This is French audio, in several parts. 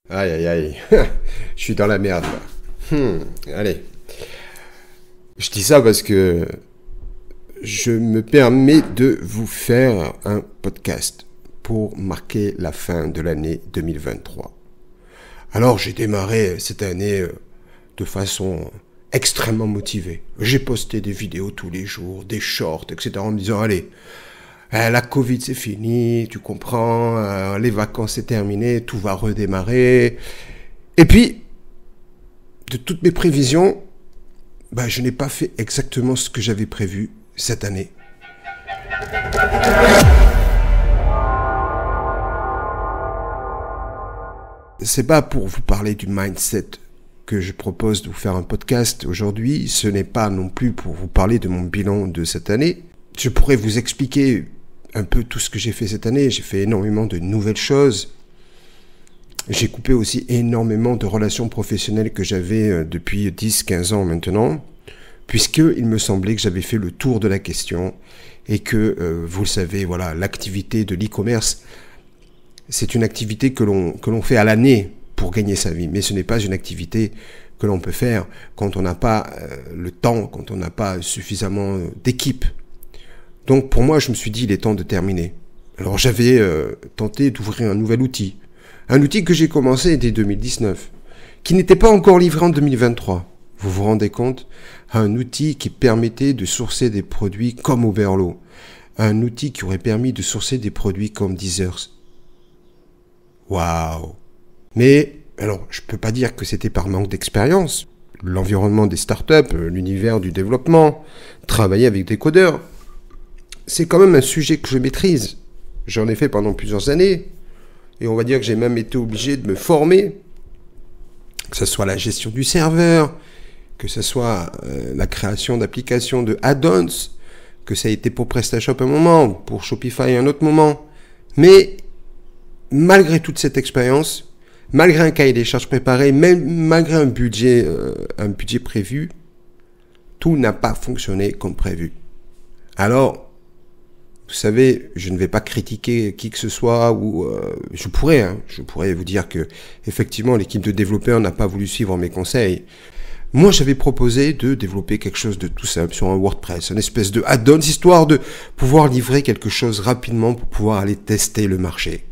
Aïe, aïe, aïe. Je suis dans la merde, là. Allez. Je dis ça parce que je me permets de vous faire un podcast pour marquer la fin de l'année 2023. Alors, j'ai démarré cette année de façon extrêmement motivée. J'ai posté des vidéos tous les jours, des shorts, etc. en me disant, allez, la Covid c'est fini, tu comprends, les vacances c'est terminé, tout va redémarrer. Et puis, de toutes mes prévisions, je n'ai pas fait exactement ce que j'avais prévu cette année. C'est pas pour vous parler du mindset que je propose de vous faire un podcast aujourd'hui. Ce n'est pas non plus pour vous parler de mon bilan de cette année. Je pourrais vous expliquer un peu tout ce que j'ai fait cette année. J'ai fait énormément de nouvelles choses. J'ai coupé aussi énormément de relations professionnelles que j'avais depuis 10-15 ans maintenant, puisqu'il me semblait que j'avais fait le tour de la question et que, vous le savez, voilà, l'activité de l'e-commerce, c'est une activité que l'on fait à l'année pour gagner sa vie, mais ce n'est pas une activité que l'on peut faire quand on n'a pas le temps, quand on n'a pas suffisamment d'équipe. Donc pour moi, je me suis dit, il est temps de terminer. Alors j'avais tenté d'ouvrir un nouvel outil. Un outil que j'ai commencé dès 2019, qui n'était pas encore livré en 2023. Vous vous rendez compte? Un outil qui permettait de sourcer des produits comme Oberlo. Un outil qui aurait permis de sourcer des produits comme Deezers. Waouh! Mais, alors, je peux pas dire que c'était par manque d'expérience. L'environnement des startups, l'univers du développement, travailler avec des codeurs, c'est quand même un sujet que je maîtrise. J'en ai fait pendant plusieurs années. Et on va dire que j'ai même été obligé de me former, que ce soit la gestion du serveur, que ce soit la création d'applications de add-ons, que ça a été pour PrestaShop un moment, pour Shopify un autre moment. Mais malgré toute cette expérience, malgré un cahier des charges préparé, même malgré un budget prévu, tout n'a pas fonctionné comme prévu. Alors, vous savez, je ne vais pas critiquer qui que ce soit, ou je pourrais vous dire que effectivement l'équipe de développeurs n'a pas voulu suivre mes conseils. Moi, j'avais proposé de développer quelque chose de tout simple sur un WordPress, une espèce de add-on, histoire de pouvoir livrer quelque chose rapidement pour pouvoir aller tester le marché.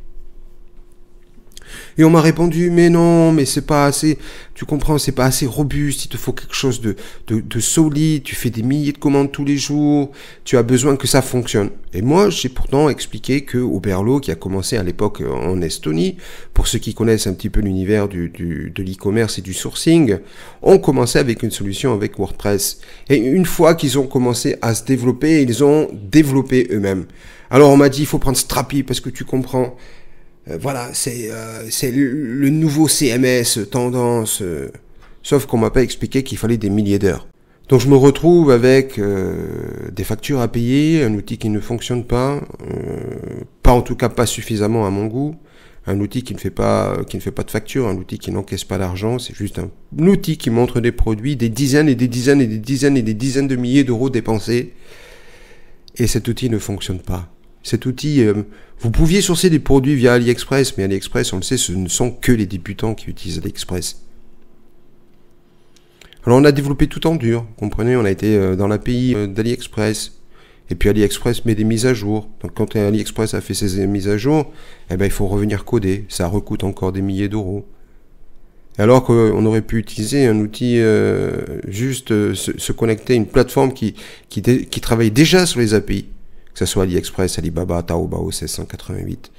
Et on m'a répondu, mais non, mais c'est pas assez, tu comprends, c'est pas assez robuste, il te faut quelque chose de solide, tu fais des milliers de commandes tous les jours, tu as besoin que ça fonctionne. Et moi, j'ai pourtant expliqué que Oberlo, qui a commencé à l'époque en Estonie, pour ceux qui connaissent un petit peu l'univers de l'e-commerce et du sourcing, ont commencé avec une solution avec WordPress. Et une fois qu'ils ont commencé à se développer, ils ont développé eux-mêmes. Alors on m'a dit, il faut prendre Strapi parce que tu comprends, voilà, c'est le nouveau CMS tendance. Sauf qu'on m'a pas expliqué qu'il fallait des milliers d'heures. Donc je me retrouve avec des factures à payer, un outil qui ne fonctionne pas en tout cas pas suffisamment à mon goût, un outil qui ne fait pas de facture, un outil qui n'encaisse pas d'argent, c'est juste un outil qui montre des produits, des dizaines et des dizaines et des dizaines et des dizaines de milliers d'euros dépensés, et cet outil ne fonctionne pas. Cet outil, vous pouviez sourcer des produits via AliExpress, mais AliExpress, on le sait, ce ne sont que les débutants qui utilisent AliExpress. Alors on a développé tout en dur, vous comprenez, on a été dans l'API d'AliExpress, et puis AliExpress met des mises à jour. Donc quand AliExpress a fait ses mises à jour, il faut revenir coder, ça recoûte encore des milliers d'euros. Alors qu'on aurait pu utiliser un outil, se connecter à une plateforme qui travaille déjà sur les API, que ce soit AliExpress, Alibaba, Taobao, 1688.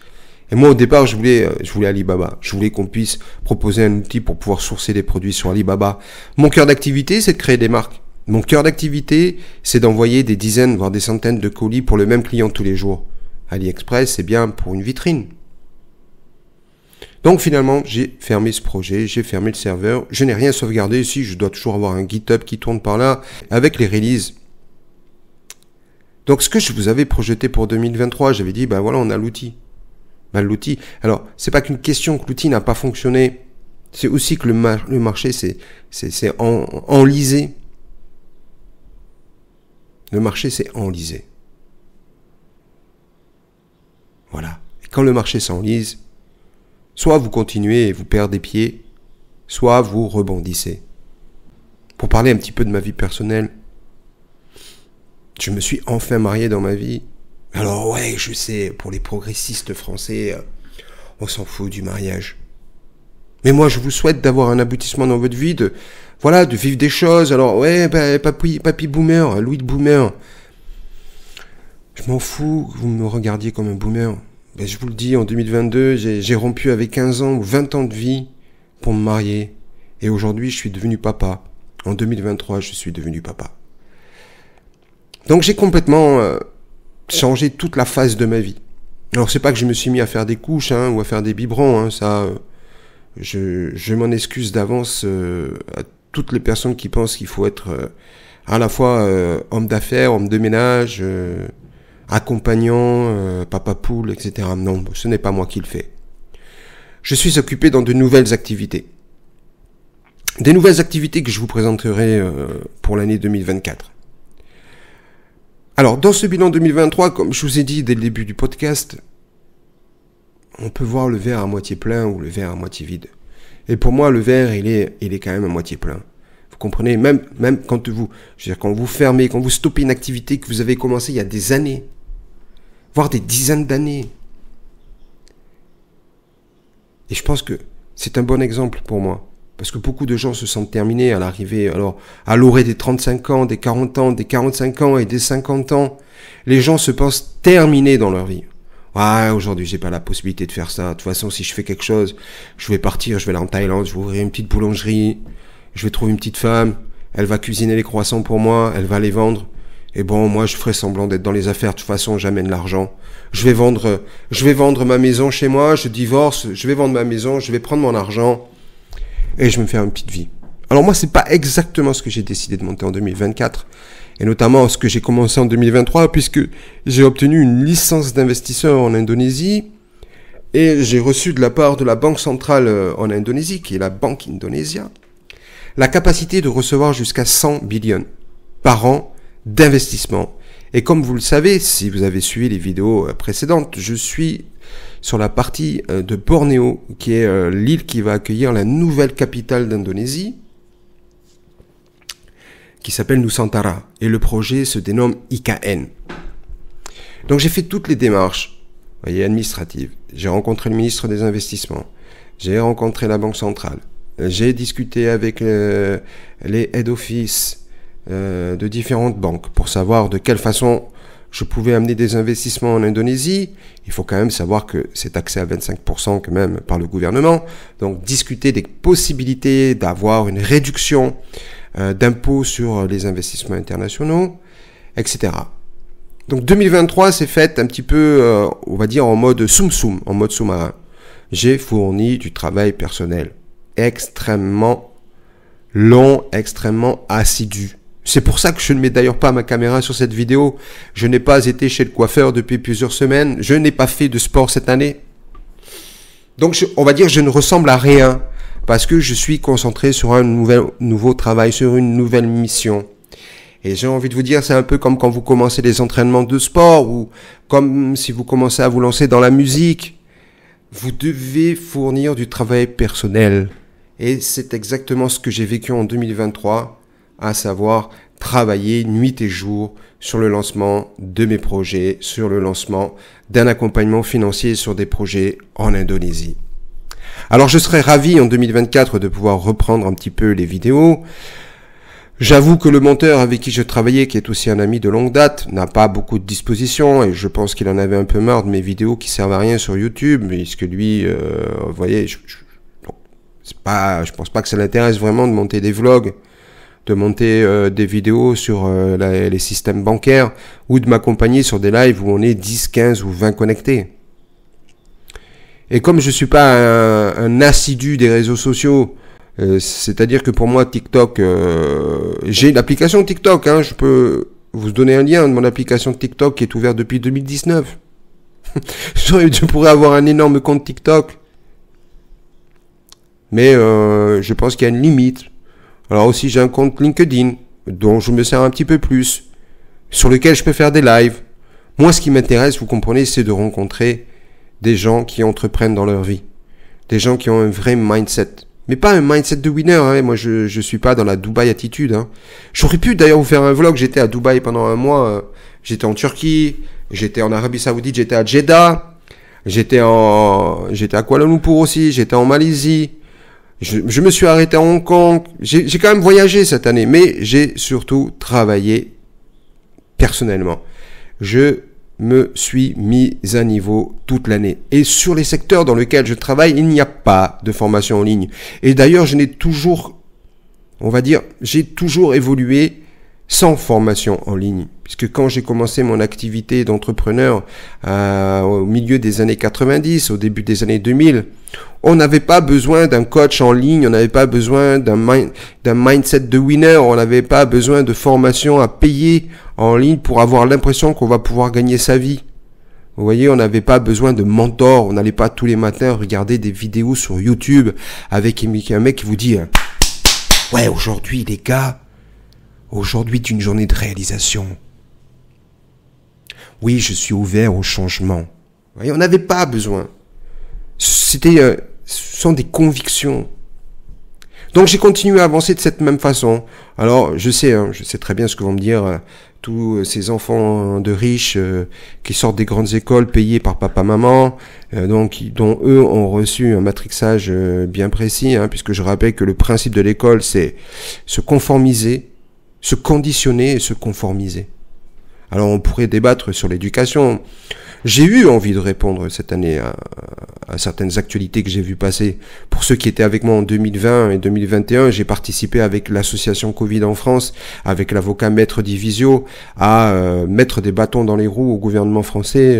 Et moi, au départ, je voulais Alibaba. Je voulais qu'on puisse proposer un outil pour pouvoir sourcer des produits sur Alibaba. Mon cœur d'activité, c'est de créer des marques. Mon cœur d'activité, c'est d'envoyer des dizaines, voire des centaines de colis pour le même client tous les jours. AliExpress, c'est bien pour une vitrine. Donc finalement, j'ai fermé ce projet, j'ai fermé le serveur. Je n'ai rien sauvegardé. Si, je dois toujours avoir un GitHub qui tourne par là avec les releases. Donc ce que je vous avais projeté pour 2023, j'avais dit, voilà, on a l'outil. L'outil, alors, c'est pas qu'une question que l'outil n'a pas fonctionné, c'est aussi que le marché c'est enlisé. Le marché c'est enlisé. Voilà. Et quand le marché s'enlise, Soit vous continuez et vous perdez pied, soit vous rebondissez. Pour parler un petit peu de ma vie personnelle, je me suis enfin marié dans ma vie. Alors ouais, je sais, pour les progressistes français, on s'en fout du mariage. Mais moi, je vous souhaite d'avoir un aboutissement dans votre vie, de vivre des choses. Alors ouais, papy boomer, Louis de boomer. Je m'en fous que vous me regardiez comme un boomer. Ben, je vous le dis, en 2022, j'ai rompu avec 15 ans ou 20 ans de vie pour me marier. Et aujourd'hui, je suis devenu papa. En 2023, je suis devenu papa. Donc j'ai complètement changé toute la phase de ma vie. Alors c'est pas que je me suis mis à faire des couches ou à faire des biberons. Ça, je m'en excuse d'avance à toutes les personnes qui pensent qu'il faut être à la fois homme d'affaires, homme de ménage, accompagnant, papa poule, etc. Non, ce n'est pas moi qui le fais. Je suis occupé dans de nouvelles activités. Des nouvelles activités que je vous présenterai pour l'année 2024. Alors, dans ce bilan 2023, comme je vous ai dit dès le début du podcast, on peut voir le verre à moitié plein ou le verre à moitié vide. Et pour moi, le verre, il est quand même à moitié plein. Vous comprenez, même quand quand vous fermez, quand vous stoppez une activité que vous avez commencé il y a des années, voire des dizaines d'années. Et je pense que c'est un bon exemple pour moi. Parce que beaucoup de gens se sentent terminés à l'arrivée, alors à l'orée des 35 ans, des 40 ans, des 45 ans et des 50 ans. Les gens se pensent terminés dans leur vie. Ouais, aujourd'hui, j'ai pas la possibilité de faire ça. De toute façon, si je fais quelque chose, je vais partir, je vais aller en Thaïlande, je vais ouvrir une petite boulangerie, je vais trouver une petite femme, elle va cuisiner les croissants pour moi, elle va les vendre. Et bon, moi, je ferai semblant d'être dans les affaires. De toute façon, j'amène l'argent. Je vais vendre ma maison chez moi, je divorce, je vais vendre ma maison, je vais prendre mon argent. Et je vais me faire une petite vie. Alors moi, c'est pas exactement ce que j'ai décidé de monter en 2024, et notamment ce que j'ai commencé en 2023, puisque j'ai obtenu une licence d'investisseur en Indonésie, et j'ai reçu de la part de la Banque centrale en Indonésie, qui est la Banque Indonésia, la capacité de recevoir jusqu'à 100 billions par an d'investissement. Et comme vous le savez, si vous avez suivi les vidéos précédentes, je suis sur la partie de Bornéo, qui est l'île qui va accueillir la nouvelle capitale d'Indonésie, qui s'appelle Nusantara. Et le projet se dénomme IKN. Donc j'ai fait toutes les démarches, administratives. J'ai rencontré le ministre des Investissements. J'ai rencontré la Banque centrale. J'ai discuté avec les head office de différentes banques pour savoir de quelle façon je pouvais amener des investissements en Indonésie. Il faut quand même savoir que c'est taxé à 25% quand même par le gouvernement. Donc discuter des possibilités d'avoir une réduction d'impôts sur les investissements internationaux, etc. Donc 2023 c'est fait un petit peu, on va dire en mode soum-soum, en mode sous-marin. J'ai fourni du travail personnel extrêmement long, extrêmement assidu. C'est pour ça que je ne mets d'ailleurs pas ma caméra sur cette vidéo. Je n'ai pas été chez le coiffeur depuis plusieurs semaines. Je n'ai pas fait de sport cette année. Donc, on va dire que je ne ressemble à rien parce que je suis concentré sur un nouveau travail, sur une nouvelle mission. Et j'ai envie de vous dire, c'est un peu comme quand vous commencez les entraînements de sport ou comme si vous commencez à vous lancer dans la musique. Vous devez fournir du travail personnel. Et c'est exactement ce que j'ai vécu en 2023. À savoir travailler nuit et jour sur le lancement de mes projets, sur le lancement d'un accompagnement financier sur des projets en Indonésie. Alors je serais ravi en 2024 de pouvoir reprendre un petit peu les vidéos. J'avoue que le monteur avec qui je travaillais, qui est aussi un ami de longue date, n'a pas beaucoup de disposition et je pense qu'il en avait un peu marre de mes vidéos qui servent à rien sur YouTube, puisque lui, vous voyez, je pense pas que ça l'intéresse vraiment de monter des vlogs, de monter des vidéos sur les systèmes bancaires ou de m'accompagner sur des lives où on est 10, 15 ou 20 connectés. Et comme je suis pas un assidu des réseaux sociaux, c'est-à-dire que pour moi TikTok, j'ai l'application TikTok, je peux vous donner un lien de mon application TikTok qui est ouverte depuis 2019. Je pourrais avoir un énorme compte TikTok, mais je pense qu'il y a une limite. Alors aussi j'ai un compte LinkedIn dont je me sers un petit peu plus, sur lequel je peux faire des lives. Moi ce qui m'intéresse, vous comprenez, c'est de rencontrer des gens qui entreprennent dans leur vie. Des gens qui ont un vrai mindset. Mais pas un mindset de winner, hein. Moi, je suis pas dans la Dubaï attitude, hein. J'aurais pu d'ailleurs vous faire un vlog. J'étais à Dubaï pendant un mois. J'étais en Turquie. J'étais en Arabie Saoudite. J'étais à Jeddah. J'étais à Kuala Lumpur aussi. J'étais en Malaisie. Je me suis arrêté à Hong Kong. J'ai quand même voyagé cette année. Mais j'ai surtout travaillé personnellement. Je me suis mis à niveau toute l'année. Et sur les secteurs dans lesquels je travaille, il n'y a pas de formation en ligne. Et d'ailleurs, j'ai toujours évolué sans formation en ligne. Puisque quand j'ai commencé mon activité d'entrepreneur au milieu des années 90, au début des années 2000, on n'avait pas besoin d'un coach en ligne, on n'avait pas besoin d'un mindset de winner, on n'avait pas besoin de formation à payer en ligne pour avoir l'impression qu'on va pouvoir gagner sa vie. Vous voyez, on n'avait pas besoin de mentor, on n'allait pas tous les matins regarder des vidéos sur YouTube avec un mec qui vous dit « Ouais, aujourd'hui les gars, aujourd'hui est une journée de réalisation. Oui, je suis ouvert au changement. » Vous voyez, on n'avait pas besoin. Ce sont des convictions. Donc j'ai continué à avancer de cette même façon. Alors je sais très bien ce que vont me dire tous ces enfants de riches qui sortent des grandes écoles payées par papa-maman, dont eux ont reçu un matrixage bien précis, puisque je rappelle que le principe de l'école, c'est se conformiser, se conditionner et se conformiser. Alors on pourrait débattre sur l'éducation. J'ai eu envie de répondre cette année à certaines actualités que j'ai vues passer. Pour ceux qui étaient avec moi en 2020 et 2021, j'ai participé avec l'association Covid en France, avec l'avocat Maître Divisio, à mettre des bâtons dans les roues au gouvernement français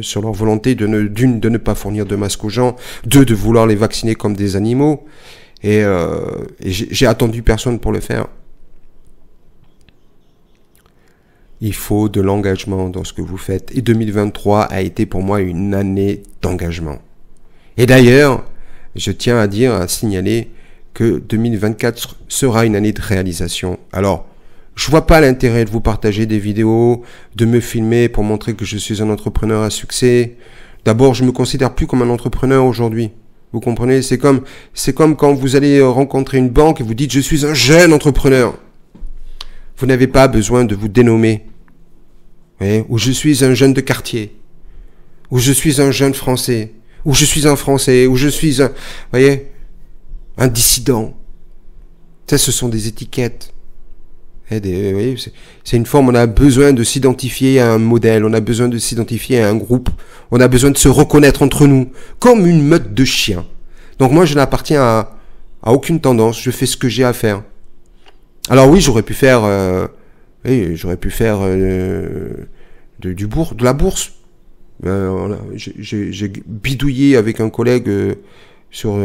sur leur volonté de ne pas fournir de masques aux gens, de vouloir les vacciner comme des animaux. Et j'ai attendu personne pour le faire. Il faut de l'engagement dans ce que vous faites. Et 2023 a été pour moi une année d'engagement. Et d'ailleurs, je tiens à signaler que 2024 sera une année de réalisation. Alors, je vois pas l'intérêt de vous partager des vidéos, de me filmer pour montrer que je suis un entrepreneur à succès. D'abord, je me considère plus comme un entrepreneur aujourd'hui. Vous comprenez? C'est comme quand vous allez rencontrer une banque et vous dites « Je suis un jeune entrepreneur ». Vous n'avez pas besoin de vous dénommer. Ou je suis un jeune de quartier. Ou je suis un jeune français. Ou je suis un français. Ou je suis un dissident. Ça, ce sont des étiquettes. C'est une forme, on a besoin de s'identifier à un modèle. On a besoin de s'identifier à un groupe. On a besoin de se reconnaître entre nous. Comme une meute de chiens. Donc moi, je n'appartiens à aucune tendance. Je fais ce que j'ai à faire. Alors oui, j'aurais pu faire de la bourse. J'ai bidouillé avec un collègue sur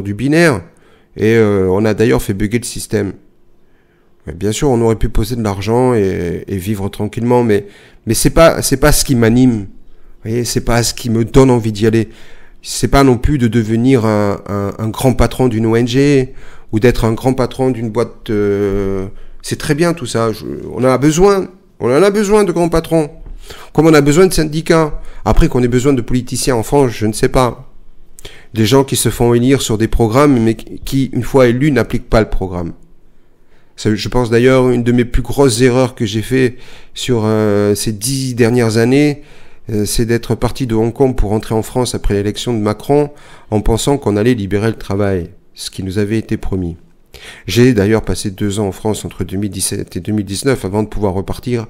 du binaire et on a d'ailleurs fait bugger le système. Bien sûr, on aurait pu poser de l'argent et vivre tranquillement, mais c'est pas ce qui m'anime. Vous voyez, c'est pas ce qui me donne envie d'y aller. C'est pas non plus de devenir un grand patron d'une ONG ou d'être un grand patron d'une boîte. C'est très bien tout ça. On en a besoin de grands patrons. Comme on a besoin de syndicats. Après qu'on ait besoin de politiciens en France, je ne sais pas. Des gens qui se font élire sur des programmes, mais qui, une fois élus, n'appliquent pas le programme. Je pense d'ailleurs, une de mes plus grosses erreurs que j'ai fait sur ces 10 dernières années, c'est d'être parti de Hong Kong pour rentrer en France après l'élection de Macron, en pensant qu'on allait libérer le travail, ce qui nous avait été promis. J'ai d'ailleurs passé 2 ans en France entre 2017 et 2019 avant de pouvoir repartir,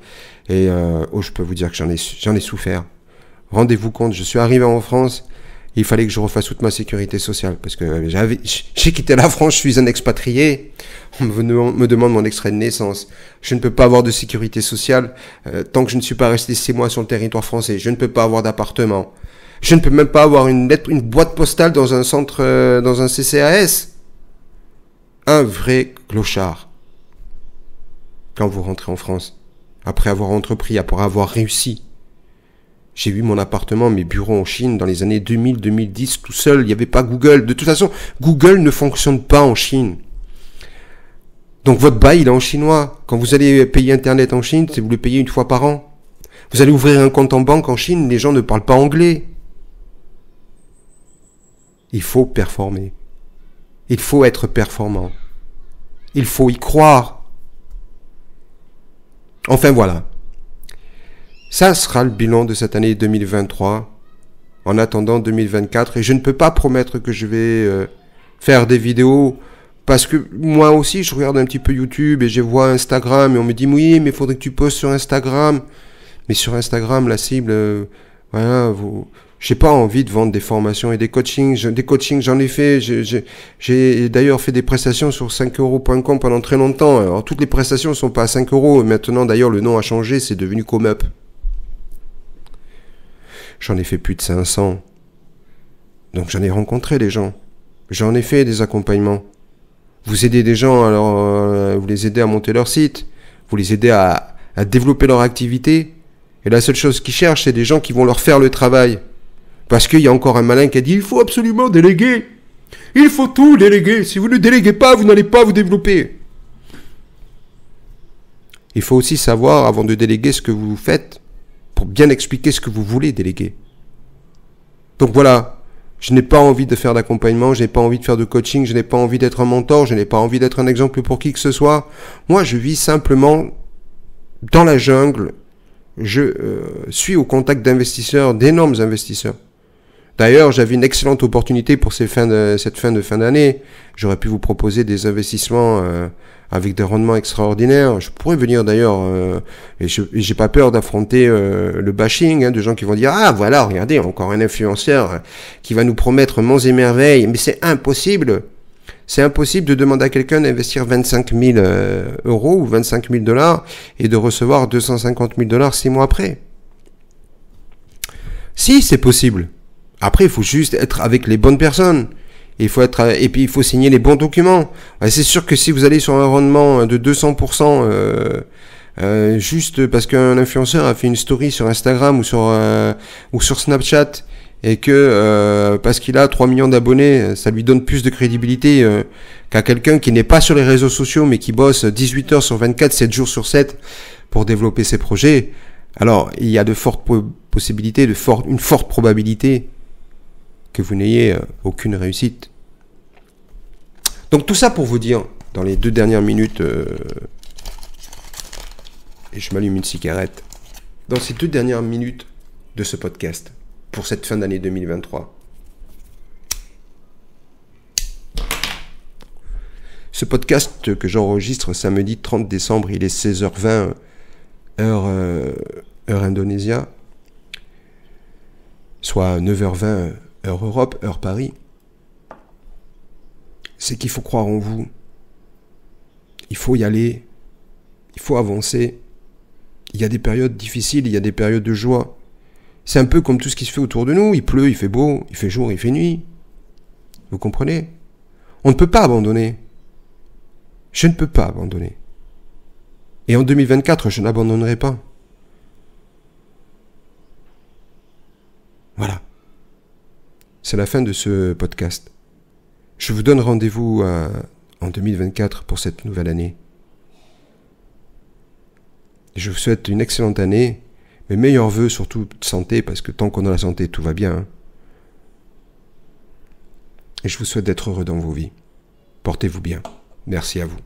et je peux vous dire que j'en ai souffert. Rendez-vous compte, je suis arrivé en France, il fallait que je refasse toute ma sécurité sociale, parce que j'ai quitté la France, je suis un expatrié, on me demande mon extrait de naissance, je ne peux pas avoir de sécurité sociale tant que je ne suis pas resté 6 mois sur le territoire français, je ne peux pas avoir d'appartement, je ne peux même pas avoir une boîte postale dans un centre, dans un CCAS. Un vrai clochard. Quand vous rentrez en France, après avoir entrepris, après avoir réussi. J'ai eu mon appartement, mes bureaux en Chine dans les années 2000-2010 tout seul. Il n'y avait pas Google. De toute façon, Google ne fonctionne pas en Chine. Donc votre bail, il est en chinois. Quand vous allez payer Internet en Chine, c'est vous le payez une fois par an. Vous allez ouvrir un compte en banque en Chine, les gens ne parlent pas anglais. Il faut performer. Il faut être performant. Il faut y croire. Enfin voilà. Ça sera le bilan de cette année 2023. En attendant 2024. Et je ne peux pas promettre que je vais faire des vidéos. Parce que moi aussi, je regarde un petit peu YouTube et je vois Instagram. Et on me dit, oui, mais il faudrait que tu postes sur Instagram. Mais sur Instagram, la cible, voilà, j'ai pas envie de vendre des formations et des coachings. Des coachings, j'en ai fait. J'ai d'ailleurs fait des prestations sur 5euros.com pendant très longtemps. Alors, toutes les prestations ne sont pas à 5 euros. Maintenant, d'ailleurs, le nom a changé. C'est devenu ComeUp. J'en ai fait plus de 500. Donc, j'en ai rencontré des gens. J'en ai fait des accompagnements. Vous aidez des gens, alors vous les aidez à monter leur site. Vous les aidez à développer leur activité. Et la seule chose qu'ils cherchent, c'est des gens qui vont leur faire le travail. Parce qu'il y a encore un malin qui a dit, il faut absolument déléguer. Il faut tout déléguer. Si vous ne déléguez pas, vous n'allez pas vous développer. Il faut aussi savoir, avant de déléguer ce que vous faites, pour bien expliquer ce que vous voulez déléguer. Donc voilà, je n'ai pas envie de faire d'accompagnement, je n'ai pas envie de faire de coaching, je n'ai pas envie d'être un mentor, je n'ai pas envie d'être un exemple pour qui que ce soit. Moi, je vis simplement dans la jungle. Je suis au contact d'investisseurs, d'énormes investisseurs. D'ailleurs, j'avais une excellente opportunité pour cette fin de fin d'année. J'aurais pu vous proposer des investissements avec des rendements extraordinaires. Je pourrais venir d'ailleurs, et j'ai pas peur d'affronter le bashing, de gens qui vont dire, ah voilà, regardez, encore un influenceur qui va nous promettre monts et merveilles. Mais c'est impossible. C'est impossible de demander à quelqu'un d'investir 25 000 euros ou 25 000 $, et de recevoir 250 000 $ 6 mois après. Si, c'est possible. Après, il faut juste être avec les bonnes personnes. Et puis, il faut signer les bons documents. C'est sûr que si vous allez sur un rendement de 200%, juste parce qu'un influenceur a fait une story sur Instagram ou sur Snapchat, et que parce qu'il a 3 millions d'abonnés, ça lui donne plus de crédibilité qu'à quelqu'un qui n'est pas sur les réseaux sociaux, mais qui bosse 18 heures sur 24, 7 jours sur 7 pour développer ses projets. Alors, il y a de fortes possibilités, une forte probabilité que vous n'ayez aucune réussite. Donc tout ça pour vous dire, dans les 2 dernières minutes, et je m'allume une cigarette, dans ces 2 dernières minutes de ce podcast, pour cette fin d'année 2023. Ce podcast que j'enregistre samedi 30 décembre, il est 16h20, heure Indonésia, soit 9h20, heure Europe, heure Paris. C'est qu'il faut croire en vous. Il faut y aller. Il faut avancer. Il y a des périodes difficiles, il y a des périodes de joie. C'est un peu comme tout ce qui se fait autour de nous. Il pleut, il fait beau, il fait jour, il fait nuit. Vous comprenez? On ne peut pas abandonner. Je ne peux pas abandonner. Et en 2024, je n'abandonnerai pas. Voilà. C'est la fin de ce podcast. Je vous donne rendez-vous en 2024 pour cette nouvelle année. Je vous souhaite une excellente année. Mes meilleurs vœux, surtout de santé, parce que tant qu'on a la santé, tout va bien. Et je vous souhaite d'être heureux dans vos vies. Portez-vous bien. Merci à vous.